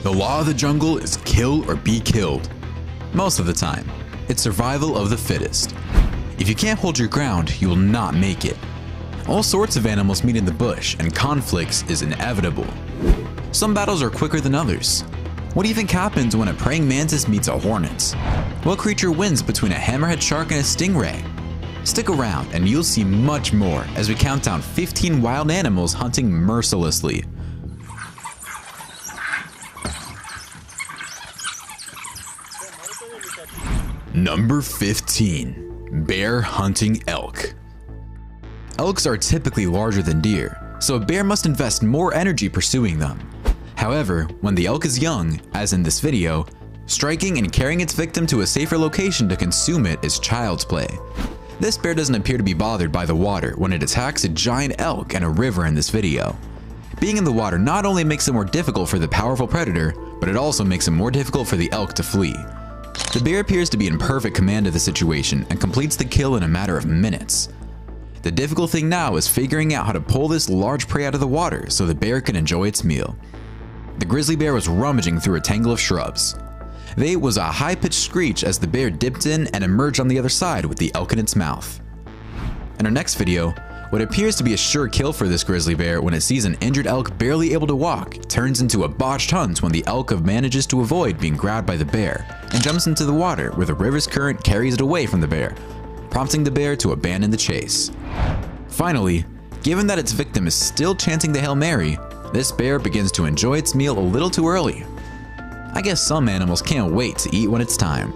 The law of the jungle is kill or be killed. Most of the time, it's survival of the fittest. If you can't hold your ground, you will not make it. All sorts of animals meet in the bush, and conflicts is inevitable. Some battles are quicker than others. What do you think happens when a praying mantis meets a hornet? What creature wins between a hammerhead shark and a stingray? Stick around and you'll see much more as we count down 15 wild animals hunting mercilessly. Number 15. Bear hunting elk. Elks are typically larger than deer, so a bear must invest more energy pursuing them. However, when the elk is young, as in this video, striking and carrying its victim to a safer location to consume it is child's play. This bear doesn't appear to be bothered by the water when it attacks a giant elk and a river in this video. Being in the water not only makes it more difficult for the powerful predator, but it also makes it more difficult for the elk to flee. The bear appears to be in perfect command of the situation and completes the kill in a matter of minutes. The difficult thing now is figuring out how to pull this large prey out of the water so the bear can enjoy its meal. The grizzly bear was rummaging through a tangle of shrubs. There was a high-pitched screech as the bear dipped in and emerged on the other side with the elk in its mouth. In our next video, what appears to be a sure kill for this grizzly bear when it sees an injured elk barely able to walk turns into a botched hunt when the elk manages to avoid being grabbed by the bear and jumps into the water where the river's current carries it away from the bear, prompting the bear to abandon the chase. Finally, given that its victim is still chanting the Hail Mary, this bear begins to enjoy its meal a little too early. I guess some animals can't wait to eat when it's time.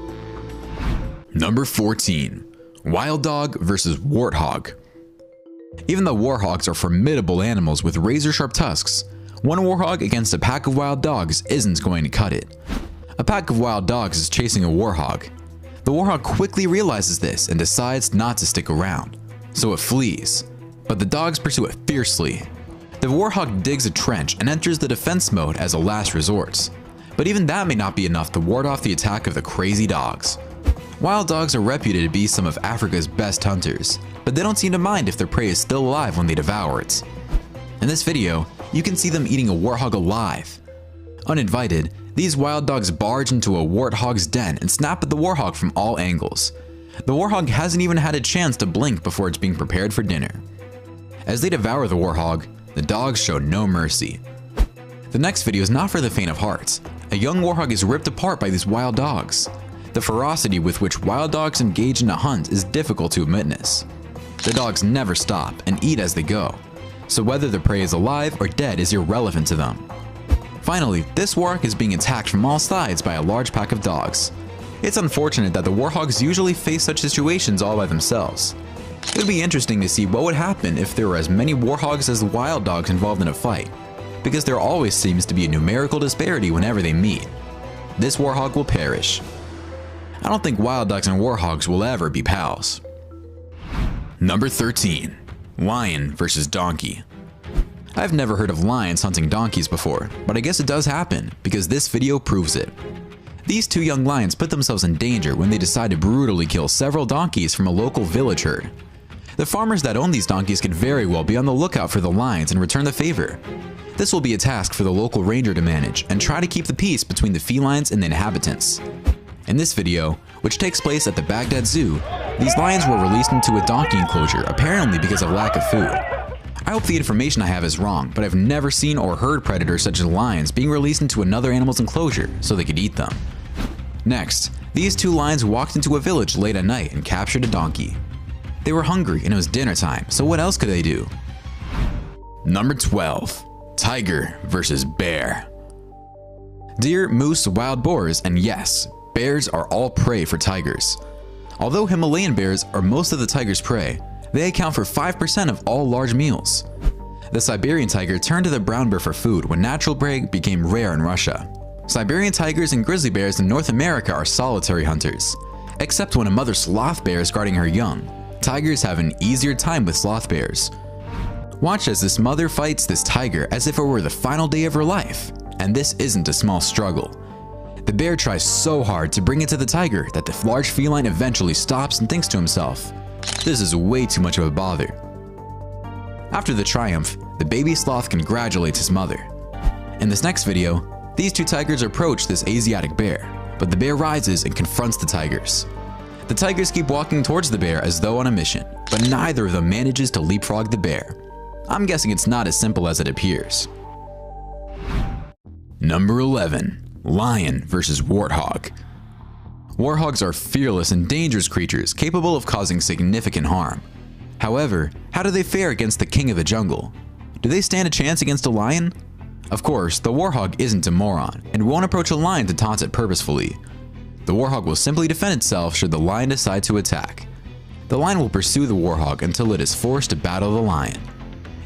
Number 14. Wild dog versus warthog. Even though warthogs are formidable animals with razor-sharp tusks, one warthog against a pack of wild dogs isn't going to cut it. A pack of wild dogs is chasing a warthog. The warthog quickly realizes this and decides not to stick around, so it flees, but the dogs pursue it fiercely. The warthog digs a trench and enters the defense mode as a last resort, but even that may not be enough to ward off the attack of the crazy dogs. Wild dogs are reputed to be some of Africa's best hunters, but they don't seem to mind if their prey is still alive when they devour it. In this video, you can see them eating a warthog alive. Uninvited, these wild dogs barge into a warthog's den and snap at the warthog from all angles. The warthog hasn't even had a chance to blink before it's being prepared for dinner. As they devour the warthog, the dogs show no mercy. The next video is not for the faint of heart. A young warthog is ripped apart by these wild dogs. The ferocity with which wild dogs engage in a hunt is difficult to witness. The dogs never stop and eat as they go, so whether the prey is alive or dead is irrelevant to them. Finally, this warthog is being attacked from all sides by a large pack of dogs. It's unfortunate that the warthogs usually face such situations all by themselves. It would be interesting to see what would happen if there were as many warthogs as wild dogs involved in a fight, because there always seems to be a numerical disparity whenever they meet. This warthog will perish. I don't think wild dogs and warthogs will ever be pals. Number 13. Lion versus donkey. I've never heard of lions hunting donkeys before, but I guess it does happen because this video proves it. These two young lions put themselves in danger when they decide to brutally kill several donkeys from a local village herd. The farmers that own these donkeys could very well be on the lookout for the lions and return the favor. This will be a task for the local ranger to manage and try to keep the peace between the felines and the inhabitants. In this video, which takes place at the Baghdad Zoo, these lions were released into a donkey enclosure apparently because of lack of food. I hope the information I have is wrong, but I've never seen or heard predators such as lions being released into another animal's enclosure so they could eat them. Next, these two lions walked into a village late at night and captured a donkey. They were hungry and it was dinner time, so what else could they do? Number 12. Tiger versus bear. Deer, moose, wild boars, and yes, bears are all prey for tigers. Although Himalayan bears are most of the tiger's prey, they account for 5% of all large meals. The Siberian tiger turned to the brown bear for food when natural prey became rare in Russia. Siberian tigers and grizzly bears in North America are solitary hunters. Except when a mother sloth bear is guarding her young, tigers have an easier time with sloth bears. Watch as this mother fights this tiger as if it were the final day of her life, and this isn't a small struggle. The bear tries so hard to bring it to the tiger that the large feline eventually stops and thinks to himself, "This is way too much of a bother." After the triumph, the baby sloth congratulates his mother. In this next video, These two tigers approach this Asiatic bear, but the bear rises and confronts the tigers. The tigers keep walking towards the bear as though on a mission, but neither of them manages to leapfrog the bear. I'm guessing it's not as simple as it appears. Number 11. Lion versus Warthog. Warthogs are fearless and dangerous creatures capable of causing significant harm. However, how do they fare against the king of the jungle? Do they stand a chance against a lion? Of course, the warthog isn't a moron and won't approach a lion to taunt it purposefully. The warthog will simply defend itself should the lion decide to attack. The lion will pursue the warthog until it is forced to battle the lion.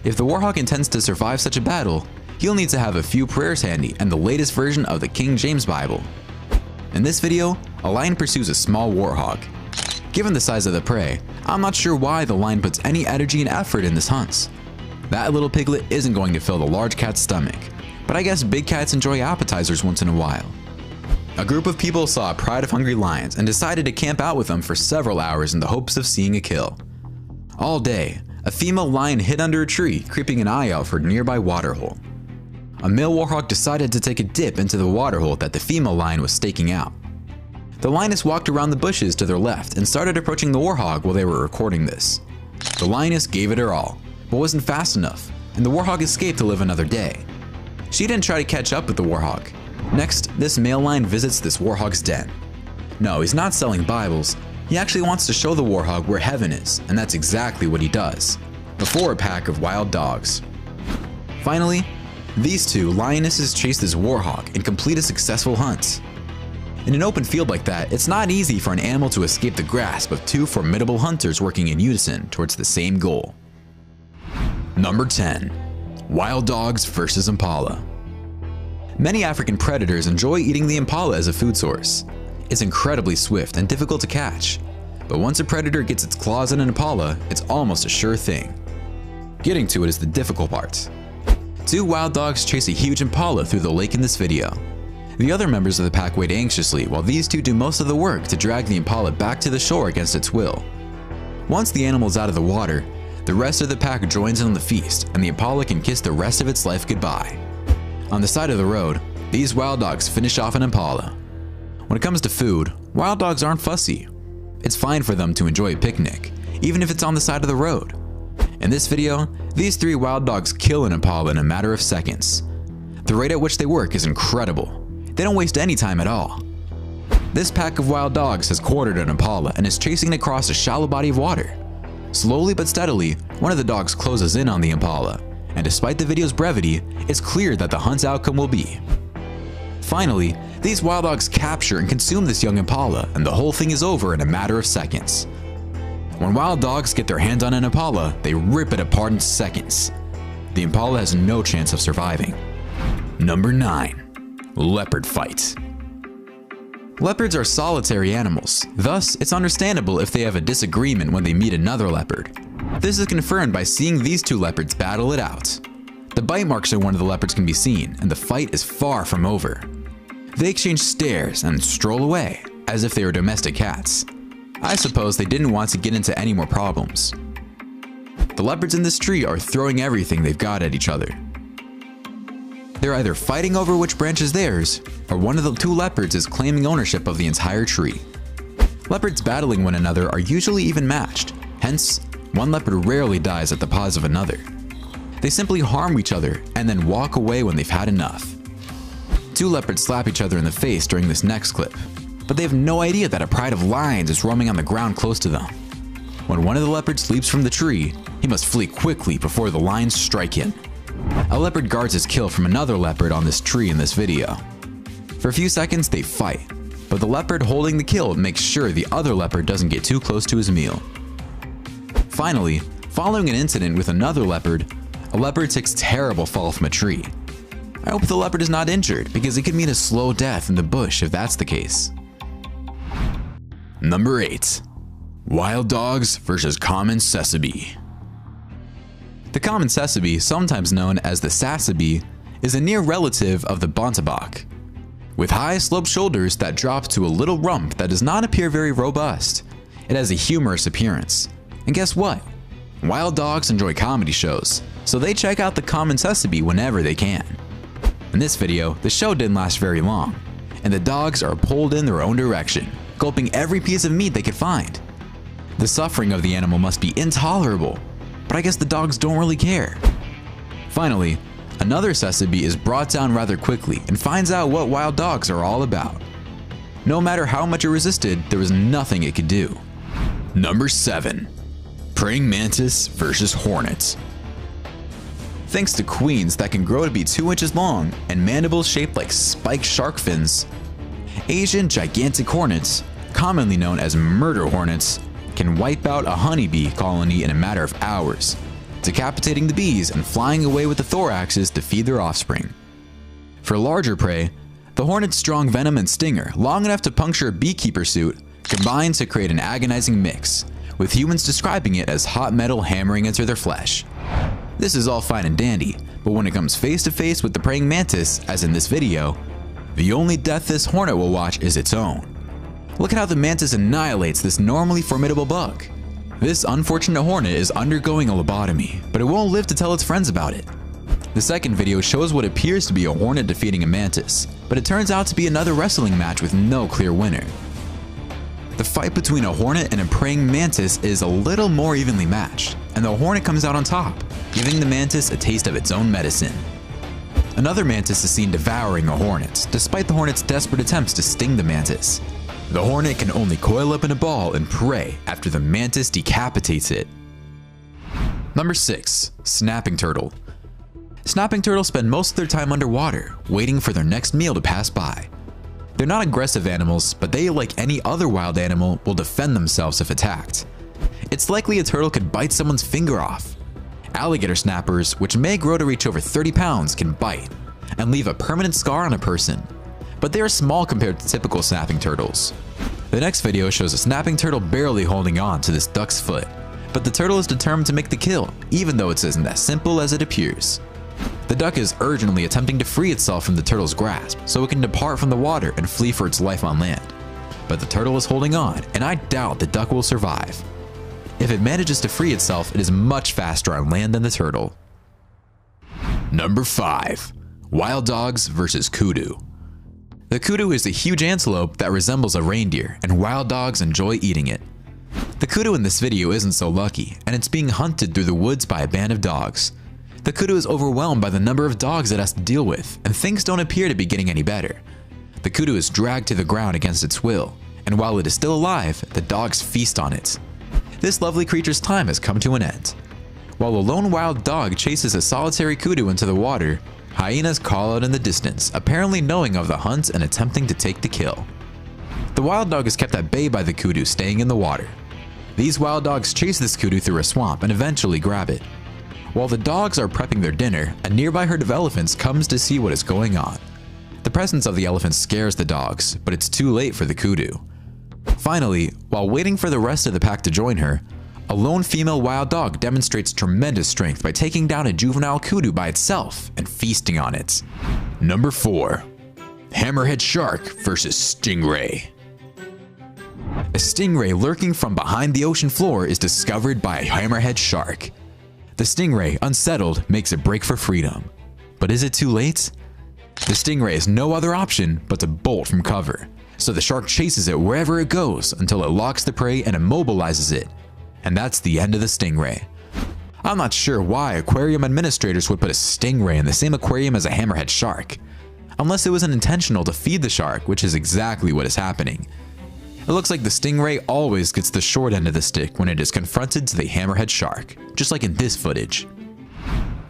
If the warthog intends to survive such a battle, he'll need to have a few prayers handy and the latest version of the King James Bible. In this video, a lion pursues a small warthog. Given the size of the prey, I'm not sure why the lion puts any energy and effort in this hunt. That little piglet isn't going to fill the large cat's stomach, but I guess big cats enjoy appetizers once in a while. A group of people saw a pride of hungry lions and decided to camp out with them for several hours in the hopes of seeing a kill. All day, a female lion hid under a tree, creeping an eye out for a nearby waterhole. A male warthog decided to take a dip into the waterhole that the female lion was staking out. The lioness walked around the bushes to their left and started approaching the warthog while they were recording this. The lioness gave it her all, but wasn't fast enough, and the warthog escaped to live another day. She didn't try to catch up with the warthog. Next, this male lion visits this warthog's den. No, he's not selling Bibles. He actually wants to show the warthog where heaven is, and that's exactly what he does, before a pack of wild dogs. Finally, these two lionesses chase this warthog and complete a successful hunt. In an open field like that, it's not easy for an animal to escape the grasp of two formidable hunters working in unison towards the same goal. Number 10. Wild dogs versus impala. Many African predators enjoy eating the impala as a food source. It's incredibly swift and difficult to catch, but once a predator gets its claws on an impala, it's almost a sure thing. Getting to it is the difficult part. Two wild dogs chase a huge impala through the lake in this video. The other members of the pack wait anxiously while these two do most of the work to drag the impala back to the shore against its will. Once the animal is out of the water, the rest of the pack joins in on the feast, and the impala can kiss the rest of its life goodbye. On the side of the road, these wild dogs finish off an impala. When it comes to food, wild dogs aren't fussy. It's fine for them to enjoy a picnic, even if it's on the side of the road. In this video, these three wild dogs kill an impala in a matter of seconds. The rate at which they work is incredible. They don't waste any time at all. This pack of wild dogs has cornered an impala and is chasing it across a shallow body of water. Slowly but steadily, one of the dogs closes in on the impala, and despite the video's brevity, it's clear that the hunt's outcome will be. Finally, these wild dogs capture and consume this young impala, and the whole thing is over in a matter of seconds. When wild dogs get their hands on an impala, they rip it apart in seconds. The impala has no chance of surviving. Number 9. Leopard fight. Leopards are solitary animals, thus it's understandable if they have a disagreement when they meet another leopard. This is confirmed by seeing these two leopards battle it out. The bite marks on one of the leopards can be seen, and the fight is far from over. They exchange stares and stroll away, as if they were domestic cats. I suppose they didn't want to get into any more problems. The leopards in this tree are throwing everything they've got at each other. They're either fighting over which branch is theirs, or one of the two leopards is claiming ownership of the entire tree. Leopards battling one another are usually even matched, hence, one leopard rarely dies at the paws of another. They simply harm each other and then walk away when they've had enough. Two leopards slap each other in the face during this next clip, but they have no idea that a pride of lions is roaming on the ground close to them. When one of the leopards leaps from the tree, he must flee quickly before the lions strike him. A leopard guards his kill from another leopard on this tree in this video. For a few seconds they fight, but the leopard holding the kill makes sure the other leopard doesn't get too close to his meal. Finally, following an incident with another leopard, a leopard takes a terrible fall from a tree. I hope the leopard is not injured because it could mean a slow death in the bush if that's the case. Number 8. Wild dogs versus common sesame. The common sesame, sometimes known as the sasabe, is a near relative of the bontebok. With high sloped shoulders that drop to a little rump that does not appear very robust, it has a humorous appearance. And guess what? Wild dogs enjoy comedy shows, so they check out the common sesame whenever they can. In this video, the show didn't last very long, and the dogs are pulled in their own direction, gulping every piece of meat they could find. The suffering of the animal must be intolerable, but I guess the dogs don't really care. Finally, another Cecily is brought down rather quickly and finds out what wild dogs are all about. No matter how much it resisted, there was nothing it could do. Number 7. Praying mantis versus hornets. Thanks to queens that can grow to be 2 inches long and mandibles shaped like spiked shark fins, Asian gigantic hornets, commonly known as murder hornets, can wipe out a honeybee colony in a matter of hours, decapitating the bees and flying away with the thoraxes to feed their offspring. For larger prey, the hornet's strong venom and stinger, long enough to puncture a beekeeper suit, combine to create an agonizing mix, with humans describing it as hot metal hammering into their flesh. This is all fine and dandy, but when it comes face to face with the praying mantis, as in this video, the only death this hornet will watch is its own. Look at how the mantis annihilates this normally formidable bug. This unfortunate hornet is undergoing a lobotomy, but it won't live to tell its friends about it. The second video shows what appears to be a hornet defeating a mantis, but it turns out to be another wrestling match with no clear winner. The fight between a hornet and a praying mantis is a little more evenly matched, and the hornet comes out on top, giving the mantis a taste of its own medicine. Another mantis is seen devouring a hornet, despite the hornet's desperate attempts to sting the mantis. The hornet can only coil up in a ball and pray after the mantis decapitates it. Number 6. Snapping turtle. Snapping turtles spend most of their time underwater, waiting for their next meal to pass by. They're not aggressive animals, but they, like any other wild animal, will defend themselves if attacked. It's likely a turtle could bite someone's finger off. Alligator snappers, which may grow to reach over 30 pounds, can bite and leave a permanent scar on a person, but they are small compared to typical snapping turtles. The next video shows a snapping turtle barely holding on to this duck's foot, but the turtle is determined to make the kill, even though it isn't as simple as it appears. The duck is urgently attempting to free itself from the turtle's grasp so it can depart from the water and flee for its life on land. But the turtle is holding on, and I doubt the duck will survive. If it manages to free itself, it is much faster on land than the turtle. Number 5. Wild dogs versus kudu. The kudu is a huge antelope that resembles a reindeer, and wild dogs enjoy eating it. The kudu in this video isn't so lucky, and it's being hunted through the woods by a band of dogs. The kudu is overwhelmed by the number of dogs it has to deal with, and things don't appear to be getting any better. The kudu is dragged to the ground against its will, and while it is still alive, the dogs feast on it. This lovely creature's time has come to an end. While a lone wild dog chases a solitary kudu into the water, hyenas call out in the distance, apparently knowing of the hunt and attempting to take the kill. The wild dog is kept at bay by the kudu staying in the water. These wild dogs chase this kudu through a swamp and eventually grab it. While the dogs are prepping their dinner, a nearby herd of elephants comes to see what is going on. The presence of the elephants scares the dogs, but it's too late for the kudu. Finally, while waiting for the rest of the pack to join her, a lone female wild dog demonstrates tremendous strength by taking down a juvenile kudu by itself and feasting on it. Number 4. Hammerhead shark versus stingray. A stingray lurking from behind the ocean floor is discovered by a hammerhead shark. The stingray, unsettled, makes a break for freedom. But is it too late? The stingray has no other option but to bolt from cover, so the shark chases it wherever it goes until it locks the prey and immobilizes it. And that's the end of the stingray. I'm not sure why aquarium administrators would put a stingray in the same aquarium as a hammerhead shark, unless it was intentional to feed the shark, which is exactly what is happening. It looks like the stingray always gets the short end of the stick when it is confronted to the hammerhead shark, just like in this footage.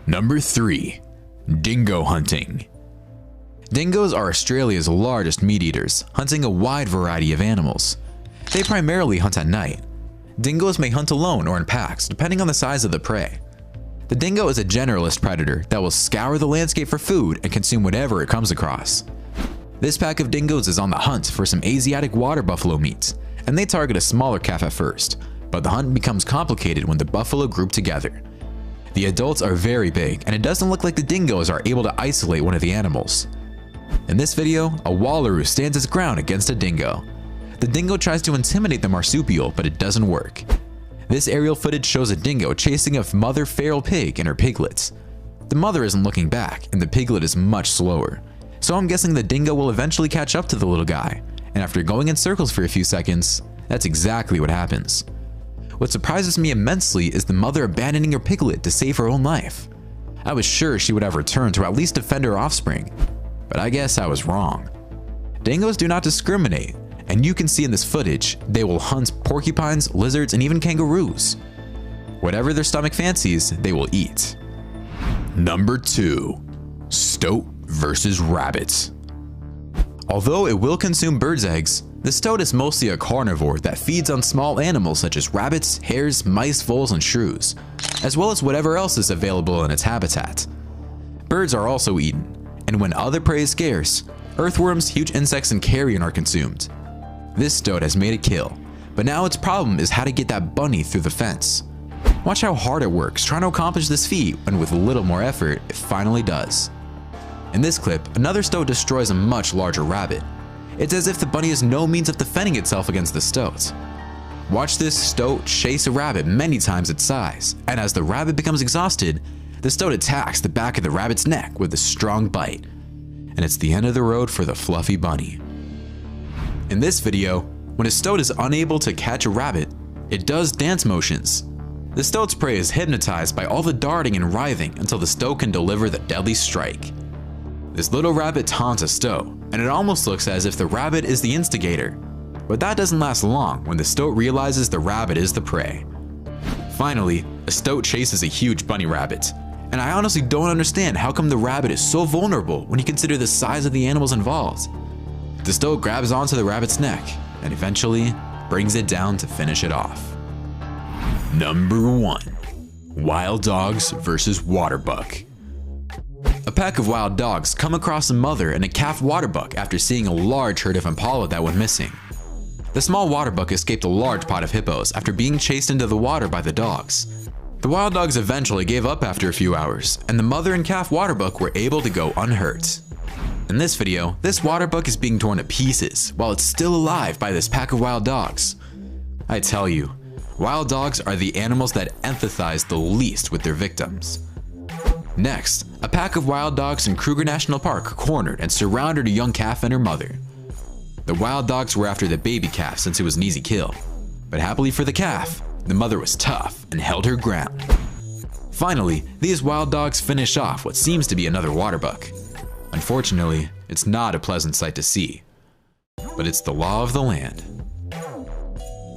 Number 3. Dingo hunting. Dingoes are Australia's largest meat eaters, hunting a wide variety of animals. They primarily hunt at night. Dingoes may hunt alone or in packs, depending on the size of the prey. The dingo is a generalist predator that will scour the landscape for food and consume whatever it comes across. This pack of dingoes is on the hunt for some Asiatic water buffalo meat, and they target a smaller calf at first, but the hunt becomes complicated when the buffalo group together. The adults are very big, and it doesn't look like the dingoes are able to isolate one of the animals. In this video, a wallaroo stands its ground against a dingo. The dingo tries to intimidate the marsupial, but it doesn't work. This aerial footage shows a dingo chasing a mother feral pig and her piglets. The mother isn't looking back, and the piglet is much slower. So I'm guessing the dingo will eventually catch up to the little guy, and after going in circles for a few seconds, that's exactly what happens. What surprises me immensely is the mother abandoning her piglet to save her own life. I was sure she would have returned to at least defend her offspring, but I guess I was wrong. Dingoes do not discriminate, and you can see in this footage, they will hunt porcupines, lizards, and even kangaroos. Whatever their stomach fancies, they will eat. Number 2. Stoat versus rabbits. Although it will consume birds' eggs, the stoat is mostly a carnivore that feeds on small animals such as rabbits, hares, mice, voles, and shrews, as well as whatever else is available in its habitat. Birds are also eaten, and when other prey is scarce, earthworms, huge insects, and carrion are consumed. This stoat has made a kill, but now its problem is how to get that bunny through the fence. Watch how hard it works trying to accomplish this feat, and with a little more effort, it finally does. In this clip, another stoat destroys a much larger rabbit. It's as if the bunny has no means of defending itself against the stoat. Watch this stoat chase a rabbit many times its size, and as the rabbit becomes exhausted, the stoat attacks the back of the rabbit's neck with a strong bite. And it's the end of the road for the fluffy bunny. In this video, when a stoat is unable to catch a rabbit, it does dance motions. The stoat's prey is hypnotized by all the darting and writhing until the stoat can deliver the deadly strike. This little rabbit taunts a stoat, and it almost looks as if the rabbit is the instigator. But that doesn't last long when the stoat realizes the rabbit is the prey. Finally, a stoat chases a huge bunny rabbit, and I honestly don't understand how come the rabbit is so vulnerable when you consider the size of the animals involved. The stoat grabs onto the rabbit's neck, and eventually brings it down to finish it off. Number 1. Wild dogs versus water buck. A pack of wild dogs come across a mother and a calf water buck after seeing a large herd of impala that went missing. The small water buck escaped a large pod of hippos after being chased into the water by the dogs. The wild dogs eventually gave up after a few hours, and the mother and calf water buck were able to go unhurt. In this video, this water buck is being torn to pieces while it's still alive by this pack of wild dogs. I tell you, wild dogs are the animals that empathize the least with their victims. Next, a pack of wild dogs in Kruger National Park cornered and surrounded a young calf and her mother. The wild dogs were after the baby calf since it was an easy kill, but happily for the calf, the mother was tough and held her ground. Finally, these wild dogs finish off what seems to be another water buck. Unfortunately, it's not a pleasant sight to see, but it's the law of the land.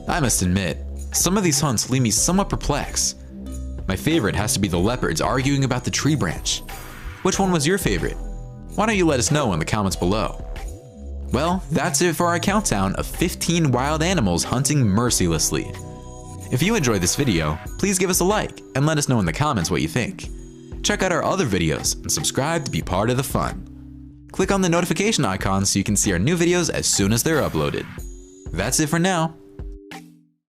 I must admit, some of these hunts leave me somewhat perplexed. My favorite has to be the leopards arguing about the tree branch. Which one was your favorite? Why don't you let us know in the comments below? Well, that's it for our countdown of 15 wild animals hunting mercilessly. If you enjoyed this video, please give us a like and let us know in the comments what you think. Check out our other videos and subscribe to be part of the fun. Click on the notification icon so you can see our new videos as soon as they're uploaded. That's it for now.